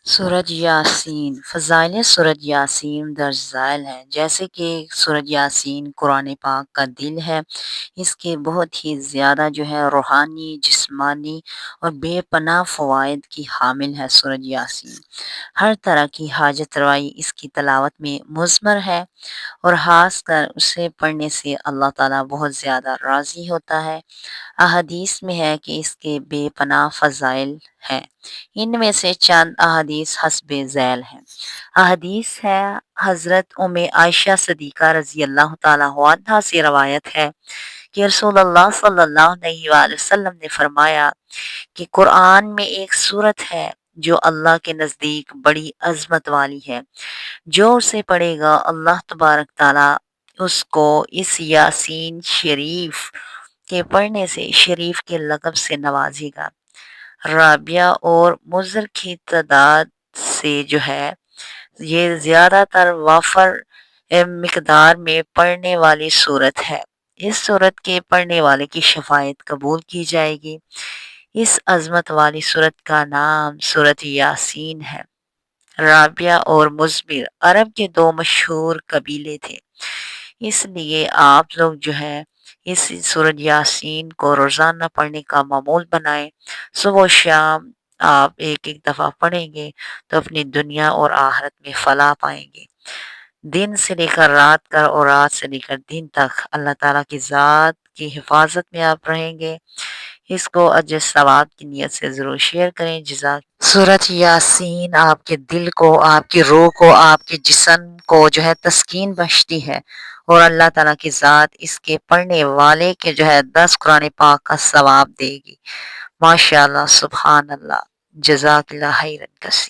سورۃ یاسین فضائل سورۃ یاسین درج ذیل ہیں، جیسے کہ سورۃ یاسین قرآن پاک کا دل ہے۔ اس کے بہت ہی زیادہ روحانی، جسمانی اور بے پناہ فوائد کی حامل ہے سورۃ یاسین۔ ہر طرح کی حاجت روائی اس کی تلاوت میں مضمر ہے، اور خاص کر اسے پڑھنے سے اللہ تعالیٰ بہت زیادہ راضی ہوتا ہے۔ احادیث میں ہے کہ اس کے بے پناہ فضائل ہیں۔ ان میں سے چند احادیث حسب ذیل ہیں۔ احادیث ہے، حضرت عائشہ صدیقہ رضی اللہ تعالیٰ عنہا سے روایت ہے کہ رسول اللہ صلی اللہ علیہ وآلہ وسلم نے فرمایا کہ قرآن میں ایک سورت ہے جو اللہ کے نزدیک بڑی عظمت والی ہے۔ جو اسے پڑھے گا اللہ تبارک تعالیٰ اس کو اس یاسین شریف کے پڑھنے سے شریف کے لقب سے نوازے گا۔ رابعہ اور مضر کی تعداد سے یہ زیادہ تر وافر مقدار میں پڑھنے والی صورت ہے۔ اس صورت کے پڑھنے والے کی شفاعت قبول کی جائے گی۔ اس عظمت والی صورت کا نام سورۃ یاسین ہے۔ رابعہ اور مضمر عرب کے دو مشہور قبیلے تھے، اس لیے آپ لوگ اس سورۃ یاسین کو روزانہ پڑھنے کا معمول بنائیں۔ صبح و شام آپ ایک ایک دفعہ پڑھیں گے تو اپنی دنیا اور آخرت میں فلاح پائیں گے۔ دن سے لے کر رات کا اور رات سے لے کر دن تک اللہ تعالیٰ کی ذات کی حفاظت میں آپ رہیں گے۔ اس کو اجر ثواب کی نیت سے ضرور شیئر کریں۔ سورۃ یاسین آپ کے دل کو، آپ کی روح کو، آپ کے جسم کو تسکین بخشتی ہے، اور اللہ تعالیٰ کی ذات اس کے پڑھنے والے کے 10 قرآن پاک کا ثواب دے گی۔ ماشاء اللہ، سبحان اللہ، جزاک اللہ خیرا کثیرا۔